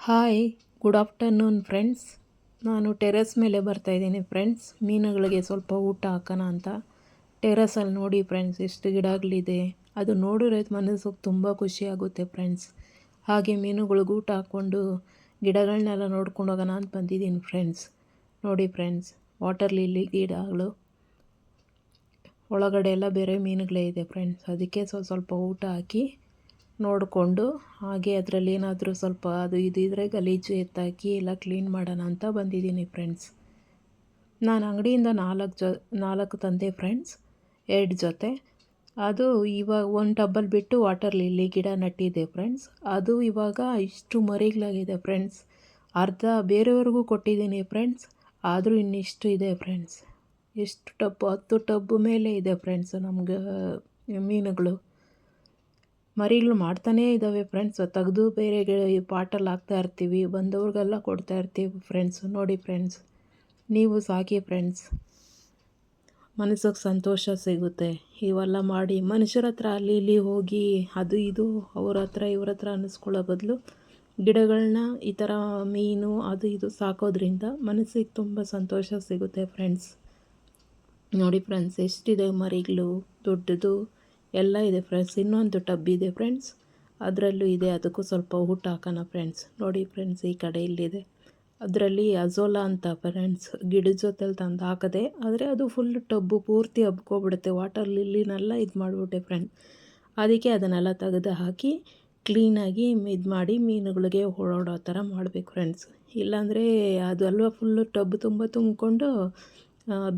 Hi, good afternoon friends. ನಾನು terrace ಮೇಲೆ ಬರ್ತಾಯಿದ್ದೀನಿ friends. ಮೀನುಗಳಿಗೆ ಸ್ವಲ್ಪ ಊಟ ಹಾಕೋಣ ಅಂತ. ಟೆರೆಸಲ್ಲಿ ನೋಡಿ ಫ್ರೆಂಡ್ಸ್, ಎಷ್ಟು ಗಿಡಗಳಿದೆ. ಅದು ನೋಡಿದ್ರೆ ಮನಸ್ಸಿಗೆ ತುಂಬ ಖುಷಿಯಾಗುತ್ತೆ ಫ್ರೆಂಡ್ಸ್. ಹಾಗೆ ಮೀನುಗಳಿಗೆ ಊಟ ಹಾಕ್ಕೊಂಡು ಗಿಡಗಳನ್ನೆಲ್ಲ ನೋಡ್ಕೊಂಡು ಹೋಗೋಣ ಅಂತ ಬಂದಿದ್ದೀನಿ ಫ್ರೆಂಡ್ಸ್. ನೋಡಿ ಫ್ರೆಂಡ್ಸ್, ವಾಟರ್ ಲಿಲ್ಲಿ ಗಿಡಗಳು ಒಳಗಡೆ ಎಲ್ಲ ಬೇರೆ ಮೀನುಗಳೇ ಇದೆ ಫ್ರೆಂಡ್ಸ್. ಅದಕ್ಕೆ ಸ್ವಲ್ಪ ಊಟ ಹಾಕಿ ನೋಡಿಕೊಂಡು, ಹಾಗೆ ಅದರಲ್ಲಿ ಏನಾದರೂ ಸ್ವಲ್ಪ ಅದು ಇದು ಇದ್ದರೆ ಗಲೀಜು ಎತ್ತಾಕಿ ಎಲ್ಲ ಕ್ಲೀನ್ ಮಾಡೋಣ ಅಂತ ಬಂದಿದ್ದೀನಿ ಫ್ರೆಂಡ್ಸ್. ನಾನು ಅಂಗಡಿಯಿಂದ 4 ತಂದೆ ಫ್ರೆಂಡ್ಸ್, 2 ಜೊತೆ. ಅದು ಇವಾಗ ಒಂದು ಟಬ್ಬಲ್ಲಿ ಬಿಟ್ಟು ವಾಟರ್ ಲಿಲ್ಲಿ ಗಿಡ ನಟ್ಟಿದೆ ಫ್ರೆಂಡ್ಸ್. ಅದು ಇವಾಗ ಇಷ್ಟು ಮರಿಗಳಾಗಿದೆ ಫ್ರೆಂಡ್ಸ್. ಅರ್ಧ ಬೇರೆಯವ್ರಿಗೂ ಕೊಟ್ಟಿದ್ದೀನಿ ಫ್ರೆಂಡ್ಸ್, ಆದರೂ ಇನ್ನಿಷ್ಟು ಇದೆ ಫ್ರೆಂಡ್ಸ್. ಎಷ್ಟು ಟಬ್ಬು, 10 ಟಬ್ಬು ಮೇಲೆ ಇದೆ ಫ್ರೆಂಡ್ಸ್ ನಮ್ಗೆ ಮೀನುಗಳು. ಮರಿಗಳು ಮಾಡ್ತಾನೇ ಇದ್ದಾವೆ ಫ್ರೆಂಡ್ಸ್. ತೆಗೆದು ಬೇರೆ ಪಾಟಲ್ಲಿ ಹಾಕ್ತಾ ಇರ್ತೀವಿ, ಬಂದವ್ರಿಗೆಲ್ಲ ಕೊಡ್ತಾ ಇರ್ತೀವಿ ಫ್ರೆಂಡ್ಸ್. ನೋಡಿ ಫ್ರೆಂಡ್ಸ್, ನೀವು ಸಾಕಿ ಫ್ರೆಂಡ್ಸ್, ಮನಸ್ಸಿಗೆ ಸಂತೋಷ ಸಿಗುತ್ತೆ. ಇವೆಲ್ಲ ಮಾಡಿ ಮನುಷ್ಯರ ಹತ್ರ ಅಲ್ಲಿ ಇಲ್ಲಿ ಹೋಗಿ ಅದು ಇದು ಅವ್ರ ಹತ್ರ ಇವ್ರ ಹತ್ರ ಅನ್ನಿಸ್ಕೊಳ್ಳೋ ಬದಲು ಗಿಡಗಳನ್ನ ಈ ಥರ ಮೀನು ಅದು ಇದು ಸಾಕೋದ್ರಿಂದ ಮನಸ್ಸಿಗೆ ತುಂಬ ಸಂತೋಷ ಸಿಗುತ್ತೆ ಫ್ರೆಂಡ್ಸ್. ನೋಡಿ ಫ್ರೆಂಡ್ಸ್, ಎಷ್ಟಿದೆ ಮರಿಗಳು, ದೊಡ್ಡದು ಎಲ್ಲ ಇದೆ ಫ್ರೆಂಡ್ಸ್. ಇನ್ನೊಂದು ಟಬ್ ಇದೆ ಫ್ರೆಂಡ್ಸ್, ಅದರಲ್ಲೂ ಇದೆ. ಅದಕ್ಕೂ ಸ್ವಲ್ಪ ಊಟ ಹಾಕೋಣ ಫ್ರೆಂಡ್ಸ್. ನೋಡಿ ಫ್ರೆಂಡ್ಸ್, ಈ ಕಡೆ ಇಲ್ಲಿದೆ. ಅದರಲ್ಲಿ ಅಜೋಲಾ ಅಂತ ಫ್ರೆಂಡ್ಸ್, ಗಿಡದ ಜೊತೆಲಿ ತಂದು ಹಾಕದೆ, ಆದರೆ ಅದು ಫುಲ್ ಟಬ್ಬು ಪೂರ್ತಿ ಹಬ್ಕೊಬಿಡುತ್ತೆ. ವಾಟರ್ ಲಿಲ್ಲಿನೆಲ್ಲ ಇದು ಮಾಡಿಬಿಟ್ಟೆ ಫ್ರೆಂಡ್. ಅದಕ್ಕೆ ಅದನ್ನೆಲ್ಲ ತೆಗೆದು ಹಾಕಿ ಕ್ಲೀನಾಗಿ ಇದು ಮಾಡಿ ಮೀನುಗಳಿಗೆ ಓಡಾಡೋ ಥರ ಮಾಡಬೇಕು ಫ್ರೆಂಡ್ಸ್. ಇಲ್ಲಾಂದರೆ ಅದು ಅಲ್ವಾ ಫುಲ್ಲು ಟಬ್ ತುಂಬ ತುಂಬಿಕೊಂಡು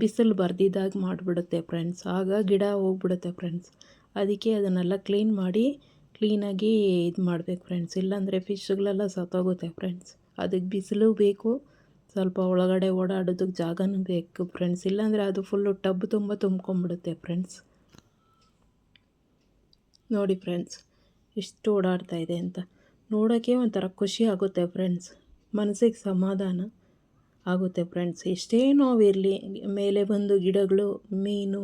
ಬಿಸಿಲು ಬರ್ದಿದ್ದಾಗ ಮಾಡಿಬಿಡುತ್ತೆ ಫ್ರೆಂಡ್ಸ್. ಆಗ ಗಿಡ ಹೋಗ್ಬಿಡುತ್ತೆ ಫ್ರೆಂಡ್ಸ್. ಅದಕ್ಕೆ ಅದನ್ನೆಲ್ಲ ಕ್ಲೀನ್ ಮಾಡಿ ಕ್ಲೀನಾಗಿ ಇದು ಮಾಡಬೇಕು ಫ್ರೆಂಡ್ಸ್. ಇಲ್ಲಾಂದರೆ ಫಿಶ್ಗಳೆಲ್ಲ ಸತ್ತೋಗುತ್ತೆ ಫ್ರೆಂಡ್ಸ್. ಅದಕ್ಕೆ ಬಿಸಿಲು ಬೇಕು, ಸ್ವಲ್ಪ ಒಳಗಡೆ ಓಡಾಡೋದಕ್ಕೆ ಜಾಗನೂ ಬೇಕು ಫ್ರೆಂಡ್ಸ್. ಇಲ್ಲಾಂದರೆ ಅದು ಫುಲ್ಲು ಟಬ್ ತುಂಬ ತುಂಬ್ಕೊಂಬಿಡುತ್ತೆ ಫ್ರೆಂಡ್ಸ್. ನೋಡಿ ಫ್ರೆಂಡ್ಸ್, ಎಷ್ಟು ಓಡಾಡ್ತಾ ಇದೆ ಅಂತ ನೋಡೋಕ್ಕೆ ಒಂಥರ ಖುಷಿ ಆಗುತ್ತೆ ಫ್ರೆಂಡ್ಸ್. ಮನಸ್ಸಿಗೆ ಸಮಾಧಾನ ಆಗುತ್ತೆ ಫ್ರೆಂಡ್ಸ್. ಎಷ್ಟೇ ನೋವಿರಲಿ, ಮೇಲೆ ಬಂದು ಗಿಡಗಳು, ಮೀನು,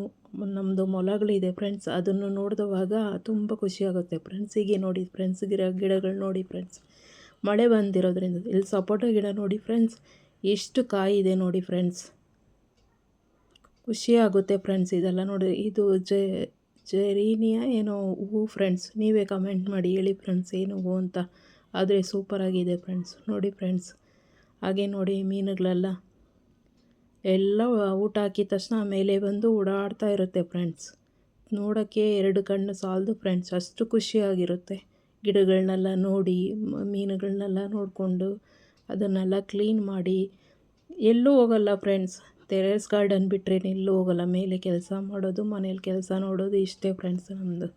ನಮ್ಮದು ಮೊಲಗಳಿದೆ ಫ್ರೆಂಡ್ಸ್, ಅದನ್ನು ನೋಡಿದವಾಗ ತುಂಬ ಖುಷಿಯಾಗುತ್ತೆ ಫ್ರೆಂಡ್ಸ್. ಹೀಗೆ ನೋಡಿ ಫ್ರೆಂಡ್ಸ್, ಗಿಡಗಳು ನೋಡಿ ಫ್ರೆಂಡ್ಸ್, ಮಳೆ ಬಂದಿರೋದ್ರಿಂದ. ಇಲ್ಲಿ ಸಪೋಟ ಗಿಡ ನೋಡಿ ಫ್ರೆಂಡ್ಸ್, ಎಷ್ಟು ಕಾಯಿ ಇದೆ ನೋಡಿ ಫ್ರೆಂಡ್ಸ್. ಖುಷಿಯಾಗುತ್ತೆ ಫ್ರೆಂಡ್ಸ್ ಇದೆಲ್ಲ ನೋಡಿ. ಇದು ಜೆರೀನಿಯಾ ಏನೋ ಹೂವು ಫ್ರೆಂಡ್ಸ್. ನೀವೇ ಕಮೆಂಟ್ ಮಾಡಿ ಹೇಳಿ ಫ್ರೆಂಡ್ಸ್, ಏನು ಹೂವು ಅಂತ. ಆದರೆ ಸೂಪರಾಗಿದೆ ಫ್ರೆಂಡ್ಸ್. ನೋಡಿ ಫ್ರೆಂಡ್ಸ್, ಹಾಗೆ ನೋಡಿ ಮೀನುಗಳೆಲ್ಲ ಎಲ್ಲ ಊಟ ಹಾಕಿದ ತಕ್ಷಣ ಮೇಲೆ ಬಂದು ಓಡಾಡ್ತಾ ಇರುತ್ತೆ ಫ್ರೆಂಡ್ಸ್. ನೋಡೋಕ್ಕೆ 2 ಕಣ್ಣು ಸಾಲದು ಫ್ರೆಂಡ್ಸ್, ಅಷ್ಟು ಖುಷಿಯಾಗಿರುತ್ತೆ. ಗಿಡಗಳನ್ನೆಲ್ಲ ನೋಡಿ, ಮೀನುಗಳನ್ನೆಲ್ಲ ನೋಡಿಕೊಂಡು ಅದನ್ನೆಲ್ಲ ಕ್ಲೀನ್ ಮಾಡಿ ಎಲ್ಲೂ ಹೋಗಲ್ಲ ಫ್ರೆಂಡ್ಸ್. ಟೆರೆಸ್ ಗಾರ್ಡನ್ ಬಿಟ್ಟರೆ ಎಲ್ಲೂ ಹೋಗಲ್ಲ. ಮೇಲೆ ಕೆಲಸ ಮಾಡೋದು, ಮನೇಲಿ ಕೆಲಸ ನೋಡೋದು, ಇಷ್ಟೇ ಫ್ರೆಂಡ್ಸ್ ನಮ್ಮದು.